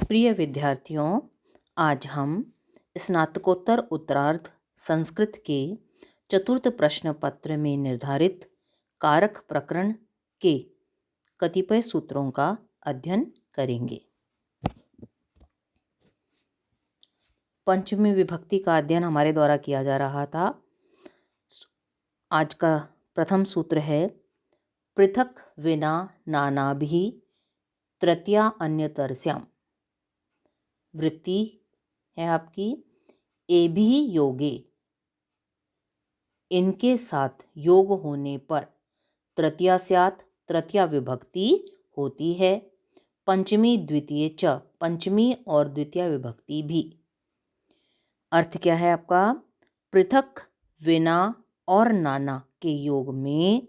प्रिय विद्यार्थियों, आज हम स्नातकोत्तर उत्तरार्ध संस्कृत के चतुर्थ प्रश्न पत्र में निर्धारित कारक प्रकरण के कतिपय सूत्रों का अध्ययन करेंगे। पंचमी विभक्ति का अध्ययन हमारे द्वारा किया जा रहा था। आज का प्रथम सूत्र है पृथक विना नानाभिः तृतीया अन्यतरस्याम्। वृत्ति है आपकी एभि योगे, इनके साथ योग होने पर तृतीया स्यात्, तृतीया विभक्ति होती है। पंचमी द्वितीय च, पंचमी और द्वितीय विभक्ति भी। अर्थ क्या है आपका? पृथक विना और नाना के योग में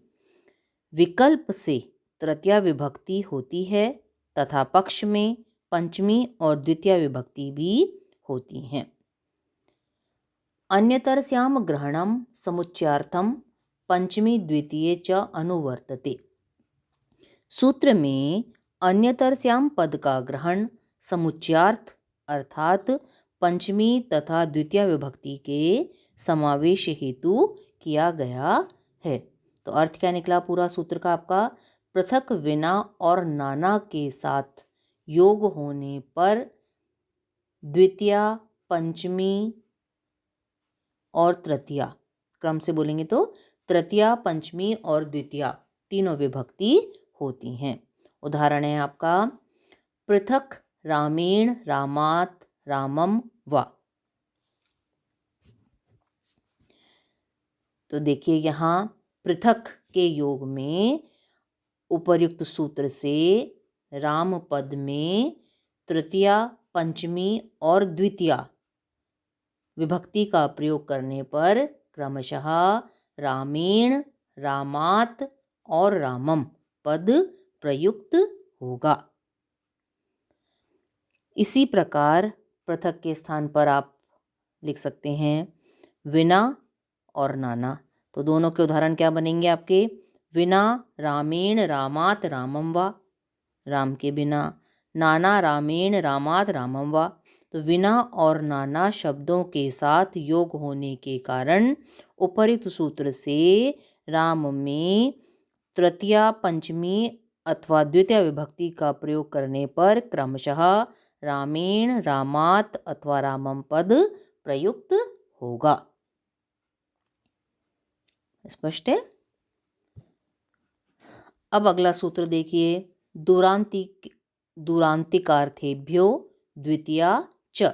विकल्प से तृतीया विभक्ति होती है तथा पक्ष में पंचमी और द्वितीय विभक्ति भी होती हैं। अन्यतरस्याम ग्रहणम समुच्चयार्थम पंचमी द्वितीय च अनुवर्तते। सूत्र में अन्यतरस्याम पद का ग्रहण समुच्चयार्थ अर्थात पंचमी तथा द्वितीय विभक्ति के समावेश हेतु किया गया है। तो अर्थ क्या निकला पूरा सूत्र का आपका? पृथक विना और नाना के साथ योग होने पर द्वितीया, पंचमी और तृतीया, क्रम से बोलेंगे तो तृतीया, पंचमी और द्वितीया तीनों विभक्ति होती हैं। उदाहरण है आपका पृथक रामेण रामात् रामम वा। तो देखिए यहाँ पृथक के योग में उपर्युक्त सूत्र से राम पद में तृतीया, पंचमी और द्वितीया विभक्ति का प्रयोग करने पर क्रमशः रामेण, रामात् और रामम पद प्रयुक्त होगा। इसी प्रकार पृथक के स्थान पर आप लिख सकते हैं विना और नाना। तो दोनों के उदाहरण क्या बनेंगे आपके? विना रामेण रामात् रामम वा, राम के बिना। नाना रामेण रामात् रामम वा। तो विना और नाना शब्दों के साथ योग होने के कारण उपर्युक्त सूत्र से राम में तृतीया, पंचमी अथवा द्वितीय विभक्ति का प्रयोग करने पर क्रमशः रामेण, रामात् अथवा रामम पद प्रयुक्त होगा। स्पष्ट है? अब अगला सूत्र देखिए, दूरांतिकार्थेभ्यो द्वितीया च।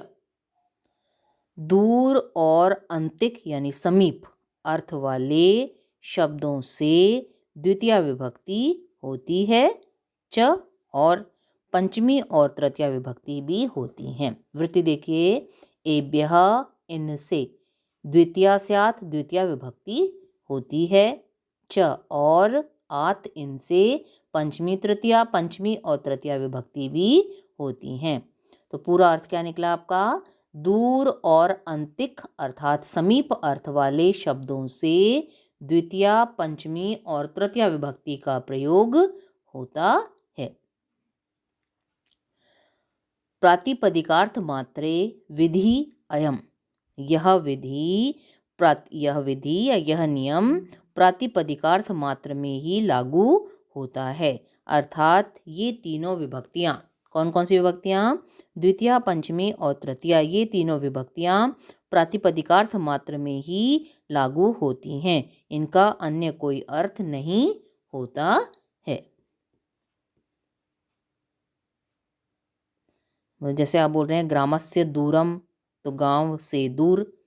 दूर और अंतिक यानी समीप अर्थ वाले शब्दों से द्वितीया विभक्ति होती है। च और पंचमी और तृतीया विभक्ति भी होती हैं। वृत्ति देखिए, एभ्यः इनसे द्वितीया स्यात्, द्वितीया विभक्ति होती है। च और आत इनसे पंचमी तृतीया, पंचमी और तृतीया विभक्ति भी होती हैं। तो पूरा अर्थ क्या निकला आपका? दूर और अंतिक अर्थात समीप अर्थ वाले शब्दों से द्वितीया, पंचमी और तृतीया विभक्ति का प्रयोग होता है। प्रातिपदिकार्थ मात्रे विधि अयम। यह विधि या यह नियम प्रातिपदिकार्थ मात्र में ही लागू होता है। अर्थात ये तीनों विभक्तियाँ, कौन कौन सी विभक्तियाँ? द्वितीया, पंचमी और तृतीया, ये तीनों विभक्तियाँ प्रातिपदिकार्थ मात्र में ही लागू होती हैं। इनका अन्य कोई अर्थ नहीं होता है। जैसे आप बोल रहे हैं ग्रामस्य दूरम, तो गांव से दूर।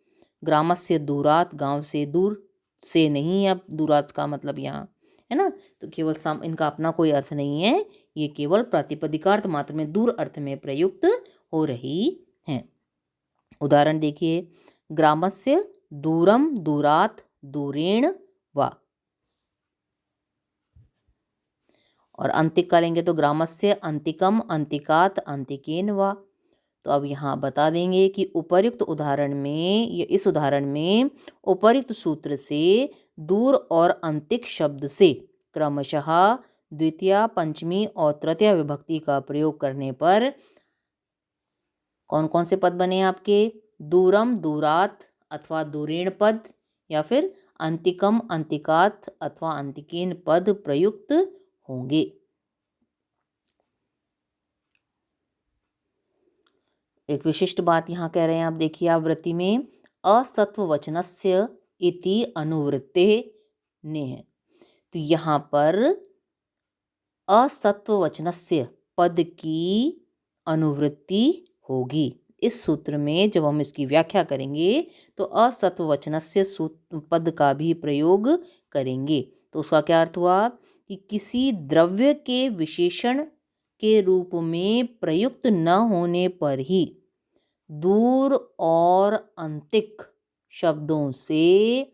ग्रामस्य दूरात, गांव से दूर से नहीं, अब दूरात का मतलब यहाँ है ना, तो केवल इनका अपना कोई अर्थ नहीं है, ये केवल प्रातिपदिकार्थ मात्र में दूर अर्थ में प्रयुक्त हो रही हैं। उदाहरण देखिए, ग्रामस्य दूरम दूरात दूरेण वा। और अंतिक का लेंगे तो ग्रामस्य अंतिकम अंतिकात अंतिकेन वा। तो अब यहाँ बता देंगे कि उपर्युक्त उदाहरण में या इस उदाहरण में उपर्युक्त सूत्र से दूर और अंतिक शब्द से क्रमशः द्वितीया, पंचमी और तृतीया विभक्ति का प्रयोग करने पर कौन कौन से पद बने आपके? दूरम, दूरात अथवा दूरेण पद, या फिर अंतिकम, अंतिकात अथवा अंतिकेन पद प्रयुक्त होंगे। एक विशिष्ट बात यहाँ कह रहे हैं आप, देखिए आवृत्ति में असत्ववचनस्य इति अनुवृत्ते ने है, तो यहाँ पर असत्ववचनस्य पद की अनुवृत्ति होगी। इस सूत्र में जब हम इसकी व्याख्या करेंगे तो असत्ववचनस्य पद का भी प्रयोग करेंगे। तो उसका क्या अर्थ हुआ कि किसी द्रव्य के विशेषण के रूप में प्रयुक्त न होने पर ही दूर और अंतिक शब्दों से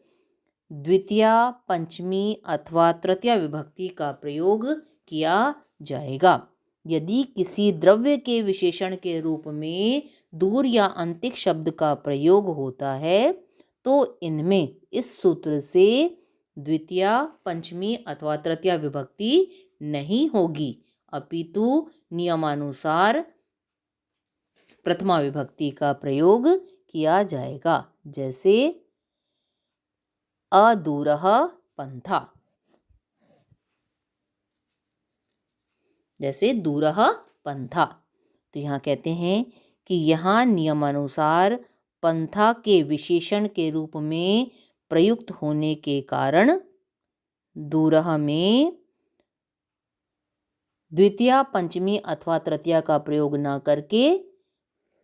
द्वितीया, पंचमी अथवा तृतीया विभक्ति का प्रयोग किया जाएगा। यदि किसी द्रव्य के विशेषण के रूप में दूर या अंतिक शब्द का प्रयोग होता है तो इनमें इस सूत्र से द्वितीया, पंचमी अथवा तृतीया विभक्ति नहीं होगी, अपितु नियमानुसार प्रथमा विभक्ति का प्रयोग किया जाएगा। जैसे अदूरः पंथा, जैसे दूरः पंथा। तो यहाँ कहते हैं कि यहाँ नियमानुसार पंथा के विशेषण के रूप में प्रयुक्त होने के कारण दूरः में द्वितीया, पंचमी अथवा तृतीया का प्रयोग न करके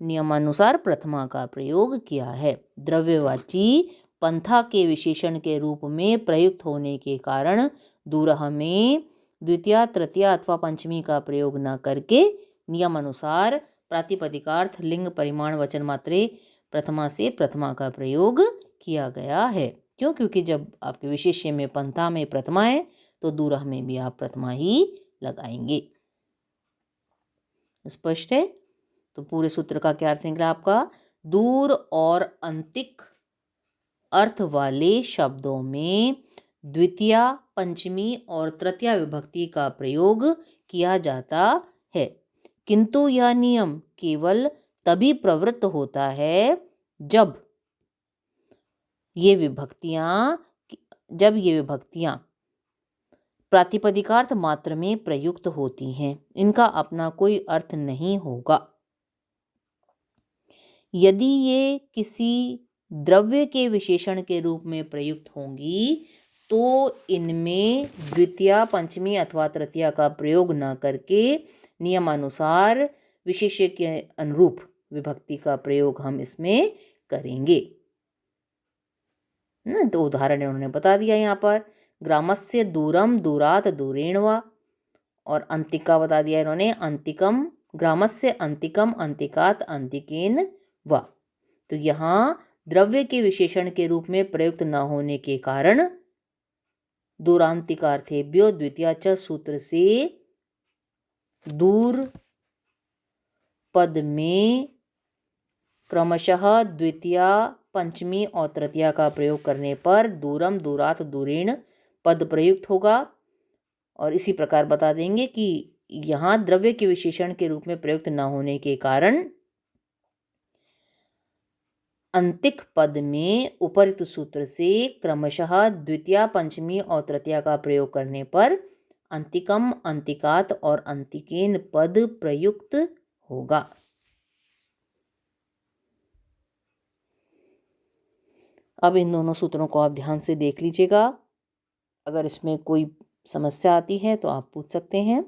नियमानुसार प्रथमा का प्रयोग किया है। द्रव्यवाची पंथा के विशेषण के रूप में प्रयुक्त होने के कारण दूरः में द्वितीया, तृतीया अथवा पंचमी का प्रयोग न करके नियमानुसार प्रातिपदिकार्थ, लिंग, परिमाण, वचन मात्रे प्रथमा से प्रथमा का प्रयोग किया गया है। क्यों? क्योंकि जब आपके विशेष्य में पंथा में प्रथमा है तो दूरः में भी आप प्रथमा ही लगाएंगे। स्पष्ट है? तो पूरे सूत्र का क्या अर्थ निकला आपका? दूर और अंतिक अर्थ वाले शब्दों में द्वितीया, पंचमी और तृतीया विभक्ति का प्रयोग किया जाता है, किंतु यह नियम केवल तभी प्रवृत्त होता है जब ये विभक्तियां प्रातिपदिकार्थ मात्र में प्रयुक्त होती हैं। इनका अपना कोई अर्थ नहीं होगा। यदि ये किसी द्रव्य के विशेषण के रूप में प्रयुक्त होंगी तो इनमें द्वितीया, पंचमी अथवा तृतीया का प्रयोग न करके नियमानुसार विशेष्य के अनुरूप विभक्ति का प्रयोग हम इसमें करेंगे ना। तो उदाहरण उन्होंने बता दिया यहाँ पर, ग्रामस्य दूरम, दूरात, दूरेण वा, और अंतिका बता दिया इन्होंने, अंतिकम, ग्रामस्य अंतिकम, अंतिकात, अंतिकेन वा। तो यहाँ द्रव्य के विशेषण के रूप में प्रयुक्त न होने के कारण दूरांतिकार्थेभ्यो द्वितीया च सूत्र से दूर पद में क्रमशः द्वितीया, पंचमी और तृतीया का प्रयोग करने पर दूरम, दूरात, दूरेण पद प्रयुक्त होगा। और इसी प्रकार बता देंगे कि यहाँ द्रव्य के विशेषण के रूप में प्रयुक्त न होने के कारण अंतिक पद में उपरित सूत्र से क्रमशः द्वितीया, पंचमी और तृतीया का प्रयोग करने पर अंतिकम, अंतिकात और अंतिकेन पद प्रयुक्त होगा। अब इन दोनों सूत्रों को आप ध्यान से देख लीजिएगा। अगर इसमें कोई समस्या आती है तो आप पूछ सकते हैं।